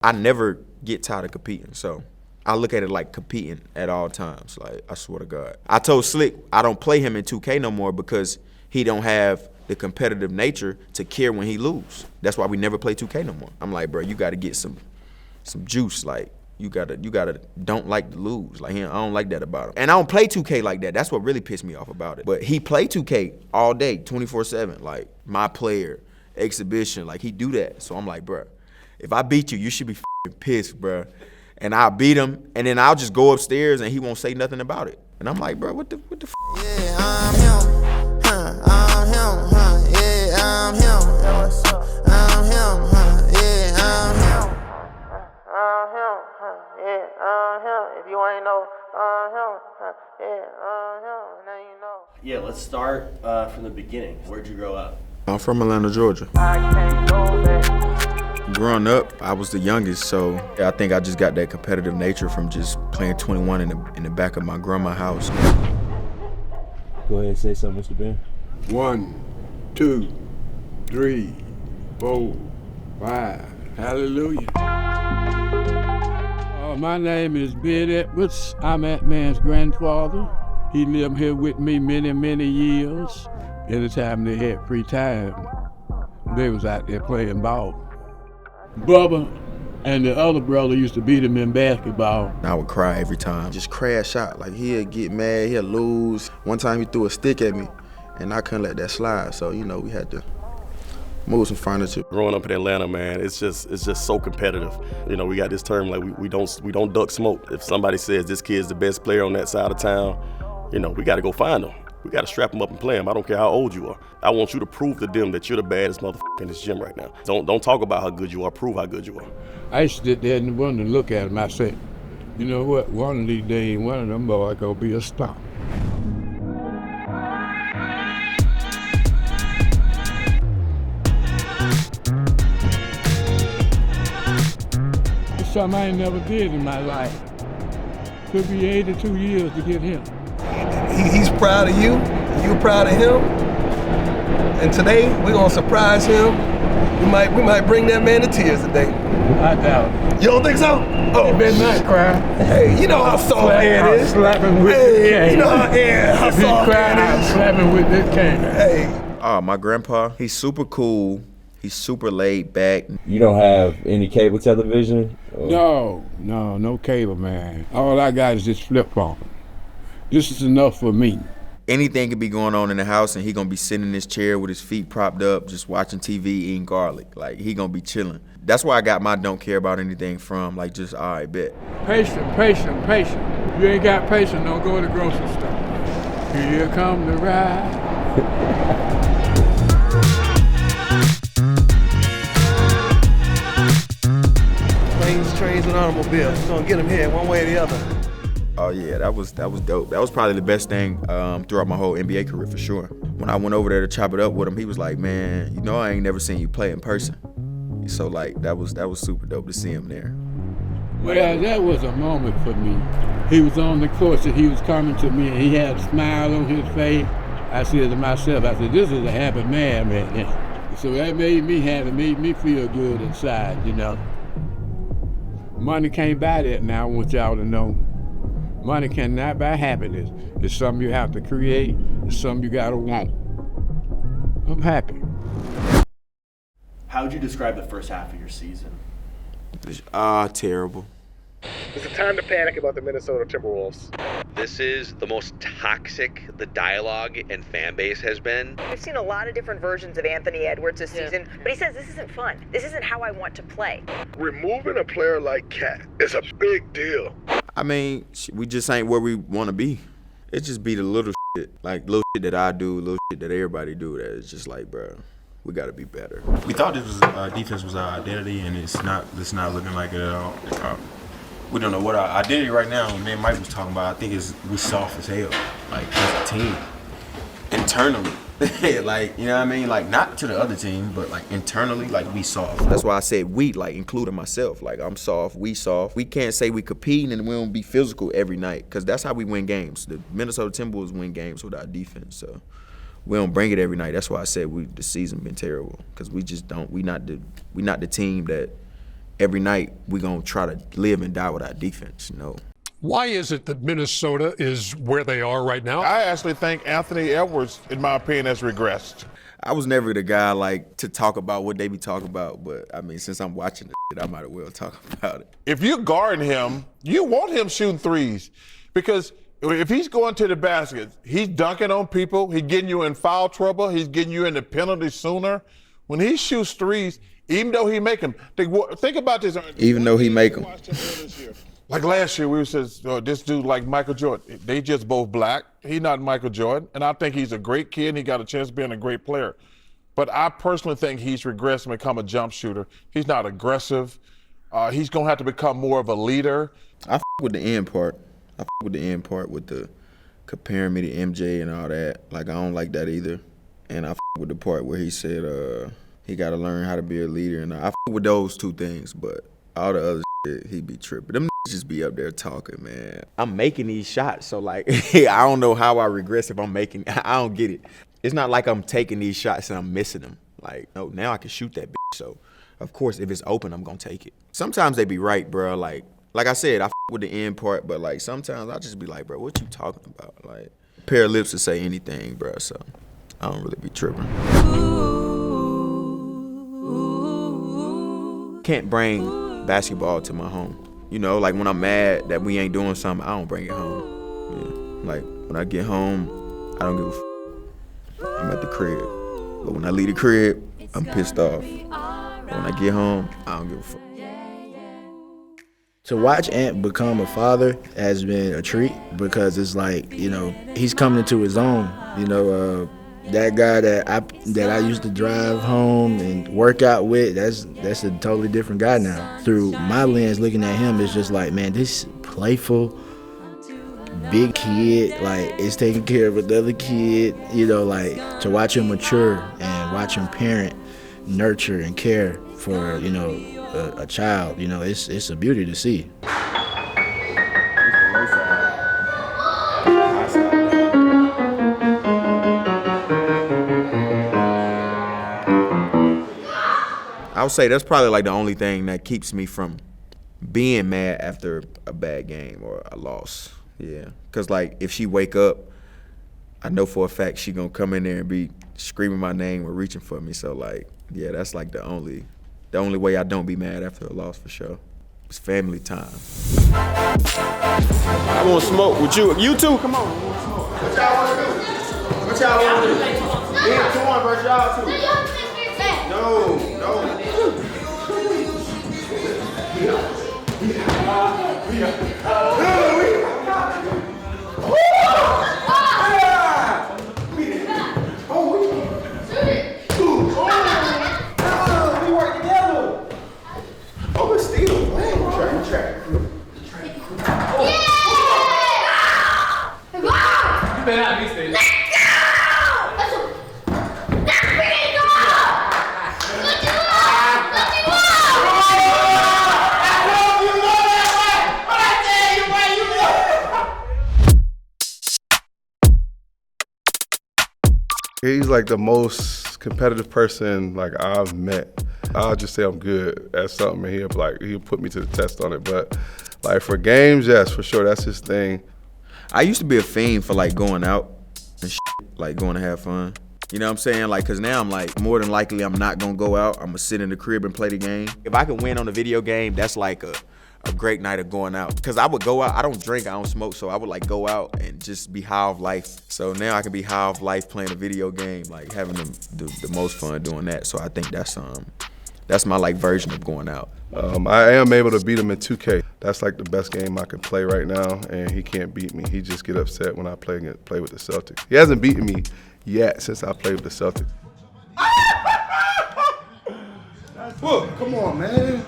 I never get tired of competing, so I look at it like competing at all times. Like, I swear to God. I told Slick I don't play him in 2K no more because he don't have the competitive nature to care when he lose. That's why we never play 2K no more. I'm like, bro, you got to get some juice. Like, you gotta don't like to lose. Like, I don't like that about him. And I don't play 2K like that. That's what really pissed me off about it. But he play 2K all day, 24/7. Like, my player, exhibition, like, he do that. So I'm like, bro, if I beat you, you should be pissed, bro. And I'll beat him, and then I'll just go upstairs and he won't say nothing about it. And I'm like, bro, what the Yeah, I'm him, I'm him, yeah, I'm him, I'm him, yeah, I'm him, yeah, I'm him. If you ain't know, I'm him, yeah, I'm him, now you know. Yeah, let's start from the beginning. Where'd you grow up? I'm from Atlanta, Georgia. I can't go back. Growing up, I was the youngest, so I think I just got that competitive nature from just playing 21 in the back of my grandma's house. Go ahead and say something, Mr. Ben. 1, 2, 3, 4, 5. Hallelujah. My name is Bubba Edwards. I'm that man's grandfather. He lived here with me many, many years. Anytime they had free time, they was out there playing ball. Bubba and the other brother used to beat him in basketball. I would cry every time. Just crash out. Like, he'd get mad, he'd lose. One time he threw a stick at me, and I couldn't let that slide. So, you know, we had to move some furniture. Growing up in Atlanta, man, it's just so competitive. You know, we got this term like we don't duck smoke. If somebody says this kid's the best player on that side of town, you know, we got to go find them. We got to strap them up and play them. I don't care how old you are. I want you to prove to them that you're the baddest motherfucker in this gym right now. Don't talk about how good you are. Prove how good you are. I used to sit there and wonder and look at him. I said, you know what? One of these days, one of them boys gonna be a star. It's something I ain't never did in my life. Took me 82 years to get him. He's proud of you, you're proud of him, and today we're gonna surprise him. We might bring that man to tears today. I doubt it. You don't think so? Oh, He better not cry. hey, you know how soft Ed is. Slap him with this cane. You know how If he soft cry, I'll Ed is. slap him with this cane. Hey, My grandpa, he's super cool. He's super laid back. You don't have any cable television? Or- No cable, man. All I got is this flip phone. This is enough for me. Anything could be going on in the house, and he gonna be sitting in his chair with his feet propped up, just watching TV, eating garlic. Like, he gonna be chilling. That's why I got my don't care about anything from, like, just, all right, bet. Patient. If you ain't got patience, don't go to the grocery store. Here come the ride. planes, trains, and automobiles. We're gonna get them here one way or the other. Oh yeah, that was dope. That was probably the best thing throughout my whole NBA career for sure. When I went over there to chop it up with him, he was like, "Man, you know I ain't never seen you play in person." So like that was super dope to see him there. Well, that was a moment for me. He was on the court and he was coming to me and he had a smile on his face. I said to myself, this is a happy man right now. So that made me happy, made me feel good inside, you know. Money can't buy that now, I want y'all to know. Money cannot buy happiness. It's something you have to create. It's something you gotta want. I'm happy. How would you describe the first half of your season? Terrible. Is it time to panic about the Minnesota Timberwolves? This is the most toxic the dialogue and fan base has been. We've seen a lot of different versions of Anthony Edwards this season, but he says this isn't fun. This isn't how I want to play. Removing a player like Cat is a big deal. I mean, we just ain't where we want to be. It just be the little shit, like little shit that I do, little shit that everybody do. That it's just like, bro, we gotta be better. We thought this was defense was our identity, and it's not looking like it at all. We don't know what our identity right now. Me and Mike was talking about. I think we soft as hell, like as a team, internally. Like, you know what I mean? Like, not to the other team, but like internally, like we soft. That's why I said we, like including myself. Like, I'm soft, we soft. We can't say we compete and we don't be physical every night, because that's how we win games. The Minnesota Timberwolves win games with our defense, so we don't bring it every night. That's why I said the season been terrible, because we just don't. We not the team that every night we gonna try to live and die with our defense. No. Why is it that Minnesota is where they are right now? I actually think Anthony Edwards, in my opinion, has regressed. I was never the guy like to talk about what they be talking about, but I mean, since I'm watching the shit, I might as well talk about it. If you guard him, you want him shooting threes, because if he's going to the basket, he's dunking on people, he's getting you in foul trouble, he's getting you into penalties sooner. When he shoots threes, even though he make them, think about this. Even though he make them. Like last year, we said, this dude like Michael Jordan. They just both black. He's not Michael Jordan. And I think he's a great kid and he got a chance of being a great player. But I personally think he's regressed and become a jump shooter. He's not aggressive. He's going to have to become more of a leader. I with the end part. With the comparing me to MJ and all that. Like, I don't like that either. And I with the part where he said he got to learn how to be a leader. And I with those two things, but all the other shit, he be tripping. Them just be up there talking, man. I'm making these shots, so like, I don't know how I regress if I'm making. I don't get it. It's not like I'm taking these shots and I'm missing them. Like, no, now I can shoot that bitch. So, of course, if it's open, I'm gonna take it. Sometimes they be right, bro. Like I said, I with the end part, but like sometimes I just be like, bro, what you talking about? Like, a pair of lips to say anything, bro. So I don't really be tripping. Can't bring basketball to my home. You know, like when I'm mad that we ain't doing something, I don't bring it home. Yeah. Like when I get home, I don't give a f. I'm at the crib. But when I leave the crib, I'm pissed off. But when I get home, I don't give a fuck. To watch Ant become a father has been a treat because it's like, you know, he's coming into his own. You know, that guy that I used to drive home and work out with, that's a totally different guy now. Through my lens, looking at him, it's just like, man, this playful, big kid, like, is taking care of another kid. You know, like, to watch him mature and watch him parent, nurture, and care for, you know, a child, you know, it's a beauty to see. I would say that's probably like the only thing that keeps me from being mad after a bad game or a loss. Yeah, because like if she wake up, I know for a fact she gonna come in there and be screaming my name or reaching for me. So like, yeah, that's like the only way I don't be mad after a loss for sure. It's family time. I want to smoke with you. You too? Come on. I want to smoke. What y'all want to do? What y'all want to do? Me and Torn versus y'all two. No. He's like the most competitive person like I've met. I'll just say I'm good at something and he'll put me to the test on it. But like for games, yes, for sure, that's his thing. I used to be a fiend for like going out and like going to have fun. You know what I'm saying? Like, cause now I'm like, more than likely I'm not gonna go out. I'm gonna sit in the crib and play the game. If I can win on a video game, that's like a great night of going out. Cause I would go out, I don't drink, I don't smoke, so I would like go out and just be high of life. So now I can be high of life playing a video game, like having the most fun doing that. So I think that's my like version of going out. I am able to beat him in 2K. That's like the best game I can play right now, and he can't beat me. He just get upset when I play with the Celtics. He hasn't beaten me yet since I played with the Celtics. Look, come on, man.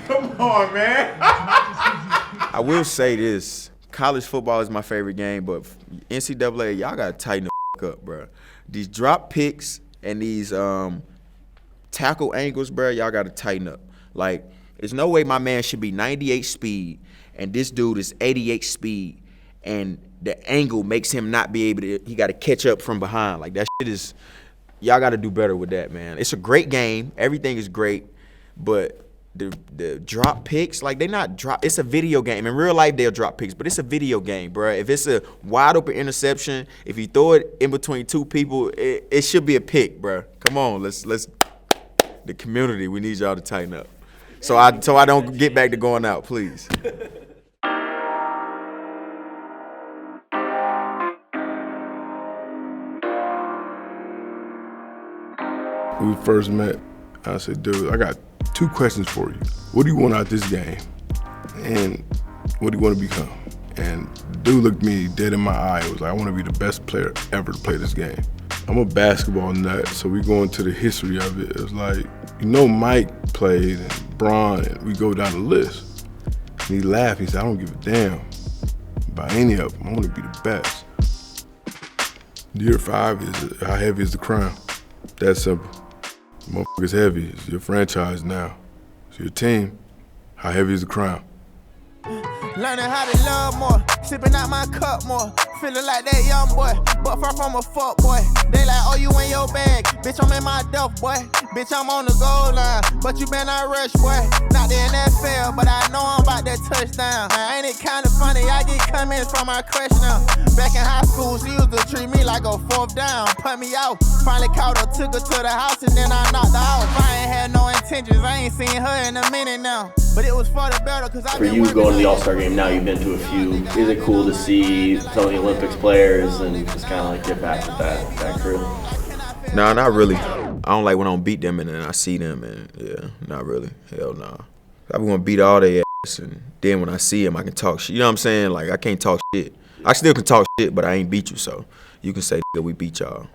Come on, man. I will say this. College football is my favorite game, but NCAA, y'all got to tighten the up, bro. These drop picks and these tackle angles, bro, y'all got to tighten up. Like, there's no way my man should be 98 speed and this dude is 88 speed and the angle makes him not be able to, he got to catch up from behind. Like, that shit y'all got to do better with that, man. It's a great game. Everything is great, but the drop picks, like they not drop. It's a video game. In real life, they'll drop picks, but it's a video game, bro. If it's a wide open interception, if you throw it in between two people, it should be a pick, bro. Come on, let's. The community, we need y'all to tighten up. So I don't get back to going out, please. When we first met, I said, dude, I got 2 questions for you. What do you want out of this game? And what do you want to become? And dude looked me dead in my eye. It was like, I want to be the best player ever to play this game. I'm a basketball nut, so we go into the history of it. It's like, Mike played and Bron, and we go down the list. And he laughed. He said, I don't give a damn about any of them. I want to be the best. Year 5 is how heavy is the crown? That simple. Motherfucker's heavy. It's your franchise now. It's your team. How heavy is the crown? Learning how to love more, sipping out my cup more, feeling like that young boy, but far from a fuck boy. They like, oh, you in your bag, bitch, I'm in my duff, boy. Bitch, I'm on the goal line, but you been a rush, boy. Not the NFL, but I know I'm about that touchdown. Ain't it kind of funny? I get comments from my crush now. Back in high school, she used to treat me like a 4th down, put me out. Finally caught her, took her to the house, and then I knocked her out. I ain't had no intentions, I ain't seen her in a minute now. But it was for the better, cause I've been you going to the All-Star game now, you've been to a few. Is it cool to see some of the Olympics players and just kind of like get back with that crew? Nah, not really. I don't like when I don't beat them and then I see them and yeah, not really. Hell nah. I be want to beat all their ass and then when I see them I can talk shit. You know what I'm saying? Like I can't talk shit. I still can talk shit, but I ain't beat you, so you can say, nigga, we beat y'all.